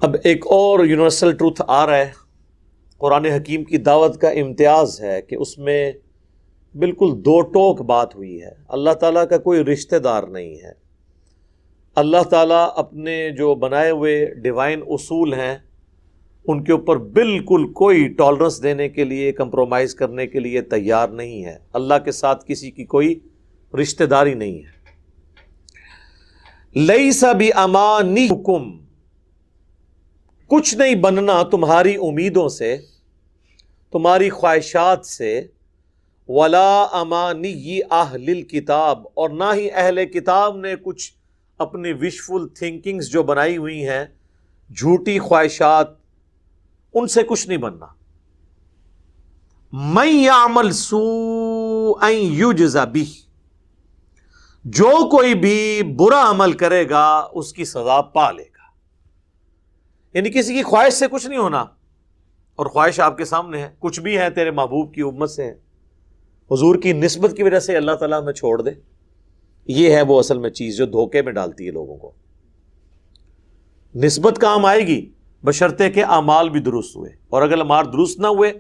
اب ایک اور یونیورسل ٹروتھ آ رہا ہے، قرآن حکیم کی دعوت کا امتیاز ہے کہ اس میں بالکل دو ٹوک بات ہوئی ہے۔ اللہ تعالیٰ کا کوئی رشتہ دار نہیں ہے۔ اللہ تعالیٰ اپنے جو بنائے ہوئے ڈیوائن اصول ہیں ان کے اوپر بالکل کوئی ٹالرنس دینے کے لیے، کمپرومائز کرنے کے لیے تیار نہیں ہے۔ اللہ کے ساتھ کسی کی کوئی رشتہ داری نہیں ہے۔ لیس بِأَمَانِكُمْ، کچھ نہیں بننا تمہاری امیدوں سے، تمہاری خواہشات سے، ولا امانی اہل الکتاب، اور نہ ہی اہل کتاب نے کچھ اپنی وشفل تھنکنگز جو بنائی ہوئی ہیں، جھوٹی خواہشات، ان سے کچھ نہیں بننا۔ من یعمل سوءا یجز بہ، جو کوئی بھی برا عمل کرے گا اس کی سزا پا لے گا۔ یعنی کسی کی خواہش سے کچھ نہیں ہونا، اور خواہش آپ کے سامنے ہے، کچھ بھی ہے تیرے محبوب کی امت سے ہے، حضور کی نسبت کی وجہ سے اللہ تعالیٰ ہمیں چھوڑ دے۔ یہ ہے وہ اصل میں چیز جو دھوکے میں ڈالتی ہے لوگوں کو۔ نسبت کام آئے گی بشرطے کہ اعمال بھی درست ہوئے، اور اگر اعمال درست نہ ہوئے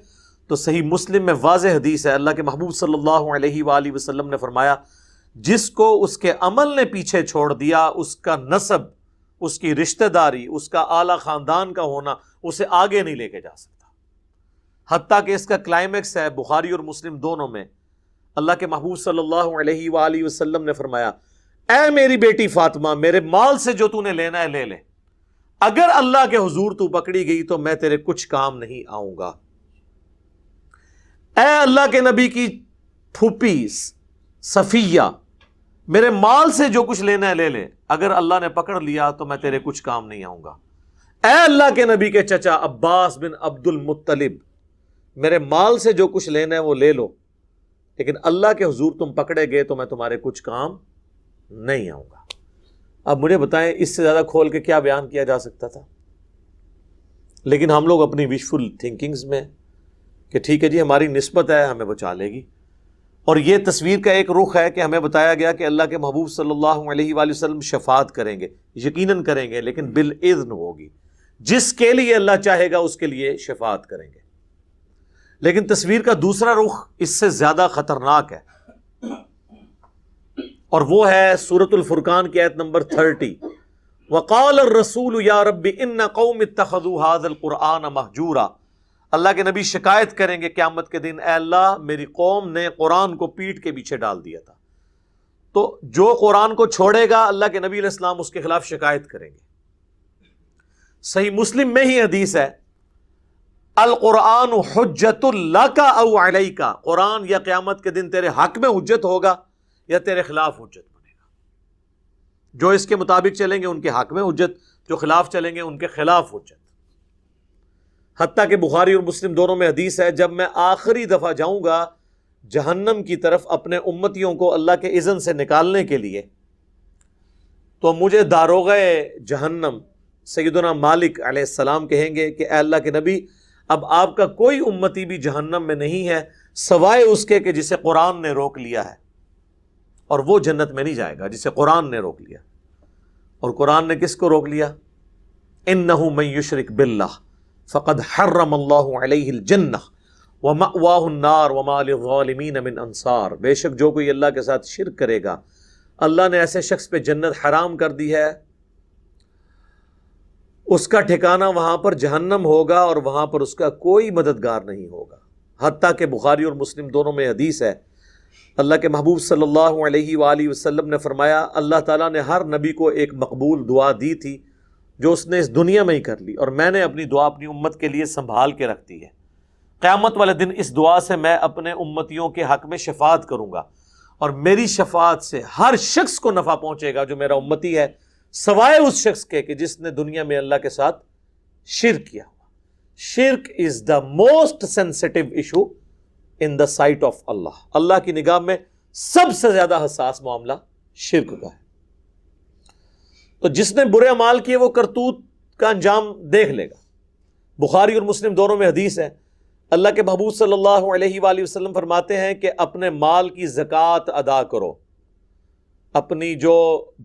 تو صحیح مسلم میں واضح حدیث ہے، اللہ کے محبوب صلی اللہ علیہ وآلہ وسلم نے فرمایا، جس کو اس کے عمل نے پیچھے چھوڑ دیا، اس کا نسب، اس کی رشتہ داری، اس کا اعلیٰ خاندان کا ہونا اسے آگے نہیں لے کے جا سکتا۔ حتیٰ کہ اس کا کلائمیکس ہے بخاری اور مسلم دونوں میں، اللہ کے محبوب صلی اللہ علیہ وآلہ وسلم نے فرمایا، اے میری بیٹی فاطمہ، میرے مال سے جو تو نے لینا ہے لے لے، اگر اللہ کے حضور تو پکڑی گئی تو میں تیرے کچھ کام نہیں آؤں گا۔ اے اللہ کے نبی کی پھوپھی صفیہ، میرے مال سے جو کچھ لینا ہے لے لے، اگر اللہ نے پکڑ لیا تو میں تیرے کچھ کام نہیں آؤں گا۔ اے اللہ کے نبی کے چچا عباس بن عبد المطلب، میرے مال سے جو کچھ لینا ہے وہ لے لو، لیکن اللہ کے حضور تم پکڑے گئے تو میں تمہارے کچھ کام نہیں آؤں گا۔ اب مجھے بتائیں اس سے زیادہ کھول کے کیا بیان کیا جا سکتا تھا؟ لیکن ہم لوگ اپنی وشفل تھنکنگز میں کہ ٹھیک ہے جی ہماری نسبت ہے، ہمیں بچا لے گی، اور یہ تصویر کا ایک رخ ہے کہ ہمیں بتایا گیا کہ اللہ کے محبوب صلی اللہ علیہ وآلہ وسلم شفاعت کریں گے، یقیناً کریں گے، لیکن بالإذن ہوگی، جس کے لیے اللہ چاہے گا اس کے لیے شفاعت کریں گے۔ لیکن تصویر کا دوسرا رخ اس سے زیادہ خطرناک ہے، اور وہ ہے سورۃ الفرقان کی آیت نمبر 30، وقال الرسول یا رب ان قوم اتخذوا هذا القرآن مہجورا۔ اللہ کے نبی شکایت کریں گے قیامت کے دن، اے اللہ میری قوم نے قرآن کو پیٹھ کے پیچھے ڈال دیا تھا۔ تو جو قرآن کو چھوڑے گا اللہ کے نبی علیہ السلام اس کے خلاف شکایت کریں گے۔ صحیح مسلم میں ہی حدیث ہے، القرآن حجت لک او علیک، قرآن یا قیامت کے دن تیرے حق میں حجت ہوگا یا تیرے خلاف حجت بنے گا۔ جو اس کے مطابق چلیں گے ان کے حق میں حجت، جو خلاف چلیں گے ان کے خلاف حجت۔ حتیٰ کہ بخاری اور مسلم دونوں میں حدیث ہے، جب میں آخری دفعہ جاؤں گا جہنم کی طرف اپنے امتیوں کو اللہ کے اذن سے نکالنے کے لیے، تو مجھے داروغہ جہنم سیدنا مالک علیہ السلام کہیں گے کہ اے اللہ کے نبی، اب آپ کا کوئی امتی بھی جہنم میں نہیں ہے سوائے اس کے کہ جسے قرآن نے روک لیا ہے، اور وہ جنت میں نہیں جائے گا جسے قرآن نے روک لیا۔ اور قرآن نے کس کو روک لیا؟ انہ من یشرک باللہ فقد حرم اللہ علیہ الجنہ ومأواہ النار وما للظالمین من انصار، بے شک جو کوئی اللہ کے ساتھ شرک کرے گا اللہ نے ایسے شخص پہ جنت حرام کر دی ہے، اس کا ٹھکانہ وہاں پر جہنم ہوگا، اور وہاں پر اس کا کوئی مددگار نہیں ہوگا۔ حتیٰ کہ بخاری اور مسلم دونوں میں حدیث ہے، اللہ کے محبوب صلی اللہ علیہ وآلہ وسلم نے فرمایا، اللہ تعالیٰ نے ہر نبی کو ایک مقبول دعا دی تھی جو اس نے اس دنیا میں ہی کر لی، اور میں نے اپنی دعا اپنی امت کے لیے سنبھال کے رکھ دی ہے۔ قیامت والے دن اس دعا سے میں اپنے امتیوں کے حق میں شفاعت کروں گا، اور میری شفاعت سے ہر شخص کو نفع پہنچے گا جو میرا امتی ہے، سوائے اس شخص کے کہ جس نے دنیا میں اللہ کے ساتھ شرک کیا ہوا۔ شرک is the most sensitive issue in the sight of اللہ، اللہ کی نگاہ میں سب سے زیادہ حساس معاملہ شرک کا ہے۔ تو جس نے برے اعمال کیے وہ کرتوت کا انجام دیکھ لے گا۔ بخاری اور مسلم دونوں میں حدیث ہے، اللہ کے محبوب صلی اللہ علیہ وآلہ وسلم فرماتے ہیں کہ اپنے مال کی زکوٰۃ ادا کرو، اپنی جو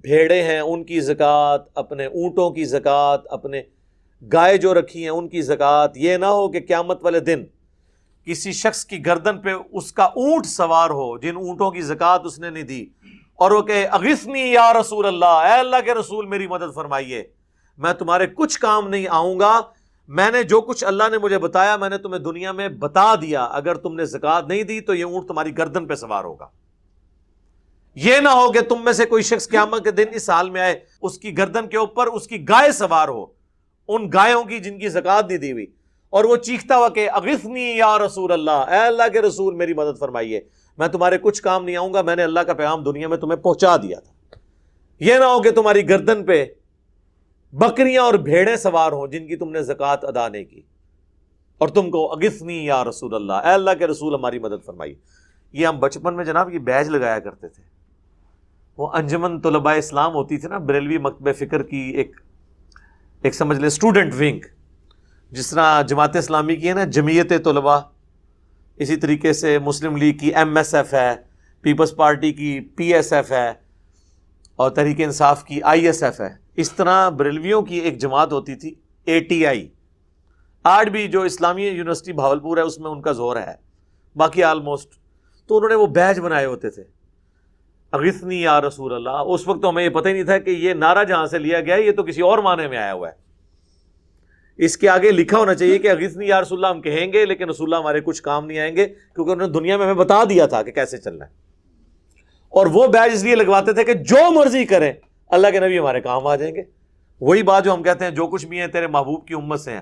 بھیڑیں ہیں ان کی زکوٰۃ، اپنے اونٹوں کی زکوٰۃ، اپنے گائے جو رکھی ہیں ان کی زکوٰۃ. یہ نہ ہو کہ قیامت والے دن کسی شخص کی گردن پہ اس کا اونٹ سوار ہو جن اونٹوں کی زکوٰۃ اس نے نہیں دی، اور وہ کہے اغثنی یا رسول اللہ، اے اللہ کے رسول میری مدد فرمائیے، میں تمہارے کچھ کام نہیں آؤں گا، میں نے جو کچھ اللہ نے مجھے بتایا میں نے تمہیں دنیا میں بتا دیا، اگر تم نے زکوٰۃ نہیں دی تو یہ اونٹ تمہاری گردن پہ سوار ہوگا. یہ نہ ہو کہ تم میں سے کوئی شخص قیامت کے دن اس حال میں آئے اس کی گردن کے اوپر اس کی گائے سوار ہو، ان گایوں کی جن کی زکوٰۃ نہیں دی ہوئی، اور وہ چیختا ہوا کہ اغثنی یا رسول اللہ، اے اللہ کے رسول میری مدد فرمائیے، میں تمہارے کچھ کام نہیں آؤں گا، میں نے اللہ کا پیغام دنیا میں تمہیں پہنچا دیا تھا. یہ نہ ہو کہ تمہاری گردن پہ بکریاں اور بھیڑیں سوار ہوں جن کی تم نے زکوٰۃ ادا نہیں کی، اور تم کو اغثنی یا رسول اللہ، اے اللہ کے رسول ہماری مدد فرمائیے. یہ ہم بچپن میں جناب یہ بیج لگایا کرتے تھے. وہ انجمن طلباء اسلام ہوتی تھی نا بریلوی مکتبہ فکر کی، ایک سمجھ لیں اسٹوڈنٹ ونگ، جس طرح جماعت اسلامی کی ہے نا جمعیت طلباء، اسی طریقے سے مسلم لیگ کی MSF ہے، پیپلز پارٹی کی PSF ہے، اور تحریک انصاف کی ISF ہے. اس طرح بریلویوں کی ایک جماعت ہوتی تھی ATI. آج بھی جو اسلامی یونیورسٹی بھاولپور ہے اس میں ان کا زور ہے، باقی آلموسٹ. تو انہوں نے وہ بیج بنائے ہوتے تھے اغثنی یا رسول اللہ. اس وقت تو ہمیں یہ پتہ ہی نہیں تھا کہ یہ نعرہ جہاں سے لیا گیا ہے یہ تو کسی اور معنی میں آیا ہوا ہے. اس کے آگے لکھا ہونا چاہیے کہ اغثنی یا رسول اللہ ہم کہیں گے لیکن رسول اللہ ہمارے کچھ کام نہیں آئیں گے، کیونکہ انہوں نے دنیا میں ہمیں بتا دیا تھا کہ کیسے چلنا ہے. اور وہ بیج اس لیے لگواتے تھے کہ جو مرضی کریں اللہ کے نبی ہمارے کام آ جائیں گے. وہی بات جو ہم کہتے ہیں جو کچھ بھی ہیں تیرے محبوب کی امت سے ہیں،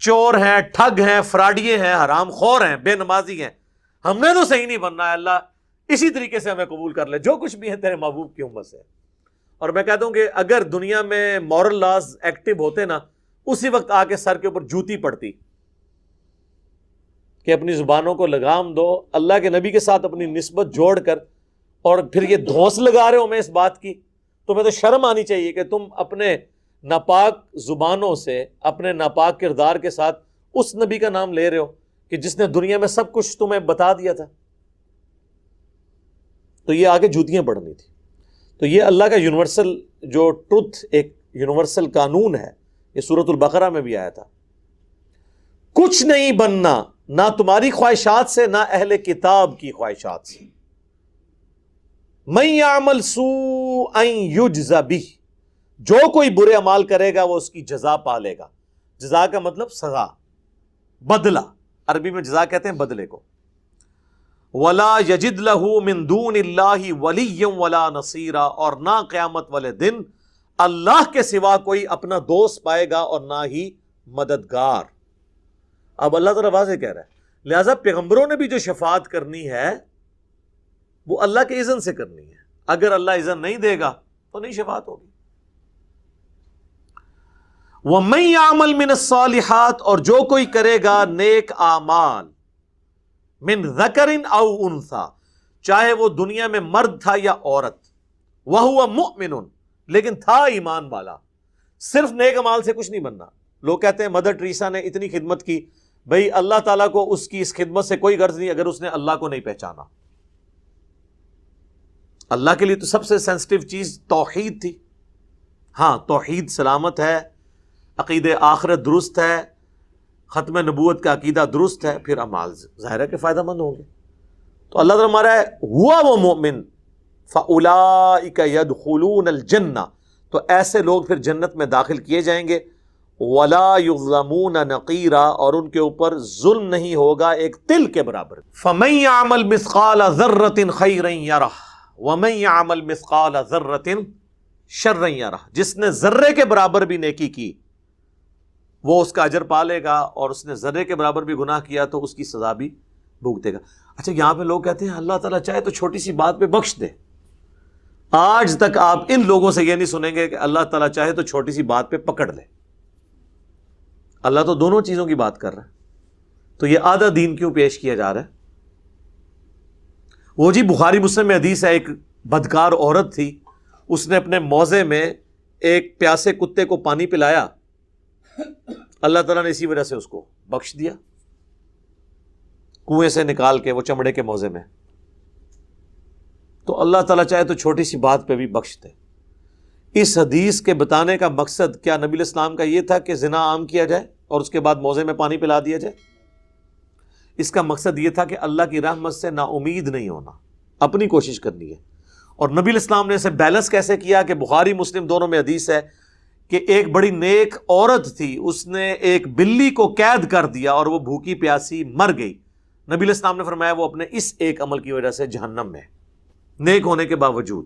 چور ہیں، ٹھگ ہیں، فراڈیے ہیں، حرام خور ہیں، بے نمازی ہیں، ہم نے تو صحیح نہیں بننا ہے، اللہ اسی طریقے سے ہمیں قبول کر لے، جو کچھ بھی ہے تیرے محبوب کی امت سے. اور میں کہتا ہوں کہ اگر دنیا میں مورل لاز ایکٹیو ہوتے نا، اسی وقت آ کے سر کے اوپر جوتی پڑتی کہ اپنی زبانوں کو لگام دو، اللہ کے نبی کے ساتھ اپنی نسبت جوڑ کر، اور پھر یہ دھونس لگا رہے ہو میں اس بات کی. تمہیں تو شرم آنی چاہیے کہ تم اپنے ناپاک زبانوں سے، اپنے ناپاک کردار کے ساتھ اس نبی کا نام لے رہے ہو کہ جس نے دنیا میں سب کچھ تمہیں بتا دیا تھا. تو یہ آگے جوتیاں پڑنی تھی. تو یہ اللہ کا یونیورسل جو ٹروتھ، ایک یونیورسل قانون ہے، یہ سورۃ البقرہ میں بھی آیا تھا. کچھ نہیں بننا، نہ تمہاری خواہشات سے نہ اہل کتاب کی خواہشات سے. من یعمل سوءا یجز بہ، جو کوئی برے اعمال کرے گا وہ اس کی جزا پا لے گا. جزا کا مطلب سزا، بدلہ، عربی میں جزا کہتے ہیں بدلے کو. ولا یجد لہ من دون اللہ ولیا ولا نصیرا، اور نہ قیامت والے دن اللہ کے سوا کوئی اپنا دوست پائے گا اور نہ ہی مددگار. اب اللہ تعالیٰ واضح کہہ رہا ہے، لہذا پیغمبروں نے بھی جو شفاعت کرنی ہے وہ اللہ کے اذن سے کرنی ہے. اگر اللہ اذن نہیں دے گا تو نہیں شفاعت ہوگی. وَمَن يَعْمَلْ مِنَ الصَّالِحَاتِ، اور جو کوئی کرے گا نیک اعمال، من ذکر او انثی، چاہے وہ دنیا میں مرد تھا یا عورت، وَهُوَ مُؤْمِنٌ، لیکن تھا ایمان والا. صرف نیک اعمال سے کچھ نہیں بننا. لوگ کہتے ہیں مدر ٹریسا نے اتنی خدمت کی، بھئی اللہ تعالیٰ کو اس کی اس خدمت سے کوئی غرض نہیں اگر اس نے اللہ کو نہیں پہچانا. اللہ کے لیے تو سب سے سینسٹیو چیز توحید تھی. ہاں تعوید سلامت ہے، عقید آخرت درست ہے، ختم نبوت کا عقیدہ درست ہے، پھر اعمال ظاہر ہے کہ فائدہ مند ہوں گے. تو اللہ تعالیٰ ہمارا ہے ہوا وہ مومن فَأُولَئِكَ يَدْخُلُونَ الْجَنَّةَ، تو ایسے لوگ پھر جنت میں داخل کیے جائیں گے. وَلَا يُظْلَمُونَ نَقِيرًا، اور ان کے اوپر ظلم نہیں ہوگا ایک تل کے برابر. فَمَن يَعْمَلْ مِثْقَالَ ذَرَّةٍ خَيْرًا يَرَهُ وَمَن يَعْمَلْ مِثْقَالَ ذَرَّةٍ شَرًّا يَرَهُ، جس نے ذرے کے برابر بھی نیکی کی وہ اس کا اجر پا لے گا، اور اس نے ذرے کے برابر بھی گناہ کیا تو اس کی سزا بھی بھگتے گا. اچھا یہاں پہ لوگ کہتے ہیں اللہ تعالیٰ چاہے تو چھوٹی سی بات پہ بخش دے. آج تک آپ ان لوگوں سے یہ نہیں سنیں گے کہ اللہ تعالیٰ چاہے تو چھوٹی سی بات پہ پکڑ لے. اللہ تو دونوں چیزوں کی بات کر رہا ہے. تو یہ آدھا دین کیوں پیش کیا جا رہا ہے؟ وہ جی بخاری مسلم میں حدیث ہے، ایک بدکار عورت تھی، اس نے اپنے موزے میں ایک پیاسے کتے کو پانی پلایا، اللہ تعالیٰ نے اسی وجہ سے اس کو بخش دیا، کنویں سے نکال کے وہ چمڑے کے موزے میں. تو اللہ تعالیٰ چاہے تو چھوٹی سی بات پہ بھی بخش دے. اس حدیث کے بتانے کا مقصد کیا نبی الاسلام کا یہ تھا کہ زنا عام کیا جائے اور اس کے بعد موزے میں پانی پلا دیا جائے؟ اس کا مقصد یہ تھا کہ اللہ کی رحمت سے نا امید نہیں ہونا، اپنی کوشش کرنی ہے۔ اور نبی الاسلام نے اسے بیلنس کیسے کیا کہ بخاری مسلم دونوں میں حدیث ہے کہ ایک بڑی نیک عورت تھی، اس نے ایک بلی کو قید کر دیا اور وہ بھوکی پیاسی مر گئی۔ نبی الاسلام نے فرمایا وہ اپنے اس ایک عمل کی وجہ سے جہنم میں، نیک ہونے کے باوجود۔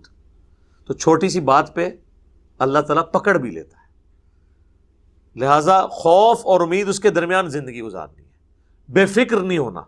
تو چھوٹی سی بات پہ اللہ تعالیٰ پکڑ بھی لیتا ہے، لہٰذا خوف اور امید اس کے درمیان زندگی گزارنی ہے، بے فکر نہیں ہونا۔